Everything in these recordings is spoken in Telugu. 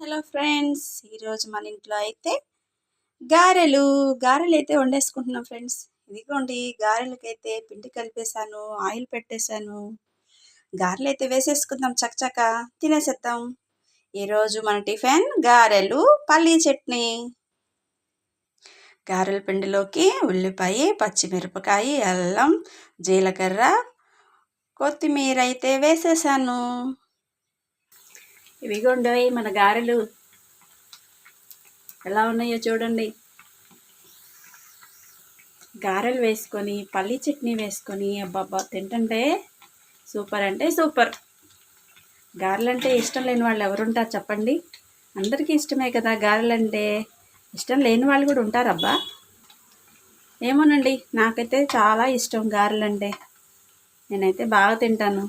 హలో ఫ్రెండ్స్, ఈరోజు మన ఇంట్లో అయితే గారెలు అయితే వండేసుకుంటున్నాం ఫ్రెండ్స్. ఇదిగోండి, గారెలకైతే పిండి కలిపేశాను, ఆయిల్ పెట్టేశాను. గారెలు అయితే వేసేసుకుందాం, చకచక తినేసేద్దాం. ఈరోజు మన టిఫిన్ గారెలు, పల్లీ చట్నీ. గారెల పిండిలోకి ఉల్లిపాయ, పచ్చిమిరపకాయ, అల్లం, జీలకర్ర, కొత్తిమీర అయితే వేసేసాను. ఇవిగోండి మన గారెలు ఎలా ఉన్నాయో చూడండి. గారెలు వేసుకొని పల్లీ చట్నీ వేసుకొని అబ్బాబ్బా తింటుంటే సూపర్ అంటే సూపర్. గారెలు అంటే ఇష్టం లేని వాళ్ళు ఎవరుంటారు చెప్పండి? అందరికీ ఇష్టమే కదా గారెలు అంటే. ఇష్టం లేని వాళ్ళు కూడా ఉంటారబ్బా. ఏమోనండి, నాకైతే చాలా ఇష్టం గారెలు అంటే. నేనైతే బాగా తింటాను.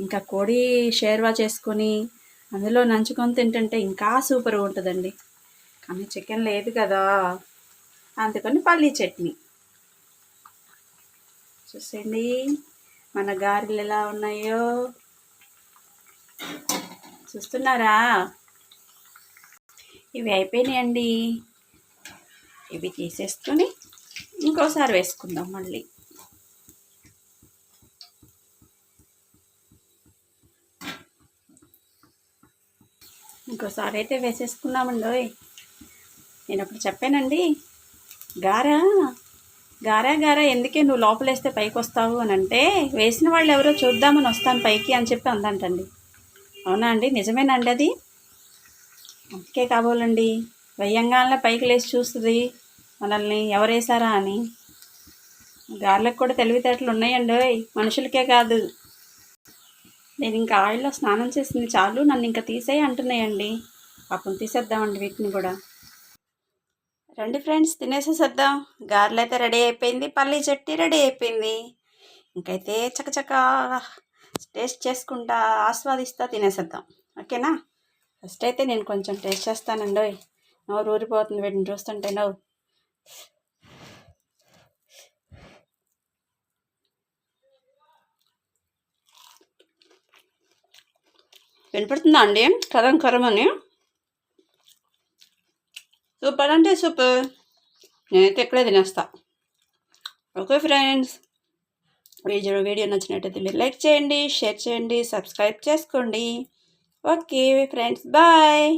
ఇంకా కోడి షేర్వా చేసుకొని అందులో నంచుకొని తింటుంటే ఇంకా సూపర్గా ఉంటుందండి. కానీ చికెన్ లేదు కదా, అందుకని పల్లీ చట్నీ. చూసేయండి మన గారెలు ఎలా ఉన్నాయో, చూస్తున్నారా? ఇవి అయిపోయినాయండి. ఇవి తీసేసుకొని ఇంకోసారి వేసుకుందాం మళ్ళీ. ఇంకోసారి అయితే వేసేసుకున్నామండి. నేను అప్పుడు చెప్పానండి, గారా ఎందుకే నువ్వు లోపలేస్తే పైకి వస్తావు అని అంటే, వేసిన వాళ్ళు ఎవరో చూద్దామని వస్తాను పైకి అని చెప్పి అందంటండి. అవునా అండి? నిజమేనండి అది. అందుకే కాబోలండి, వెయ్యంగానే పైకి లేచి చూస్తుంది మనల్ని ఎవరేసారా అని. గారెలకు కూడా తెలివితేటలు ఉన్నాయండి, మనుషులకే కాదు. నేను ఇంకా ఆయిల్లో స్నానం చేసింది చాలు, నన్ను ఇంకా తీసేయి అంటున్నాయండి. పాపం తీసేద్దామండి వీటిని కూడా. రండి ఫ్రెండ్స్, తినేసేసేద్దాం. గారెలు అయితే రెడీ అయిపోయింది, పల్లీ చట్నీ రెడీ అయిపోయింది. ఇంకైతే చకచక టేస్ట్ చేసుకుంటా ఆస్వాదిస్తా తినేసేద్దాం. ఓకేనా? ఫస్ట్ అయితే నేను కొంచెం టేస్ట్ చేస్తానండి. నోరు ఊరిపోతుంది వీటిని చూస్తుంటే. వినపడుతుందా అండి? కరం అని. సూపర్ అంటే సూపర్. నేనైతే ఇక్కడే తినేస్తా. ఓకే ఫ్రెండ్స్, వీడియో నచ్చినట్టయితే మీరు లైక్ చేయండి, షేర్ చేయండి, సబ్స్క్రైబ్ చేసుకోండి. Okay friends, bye.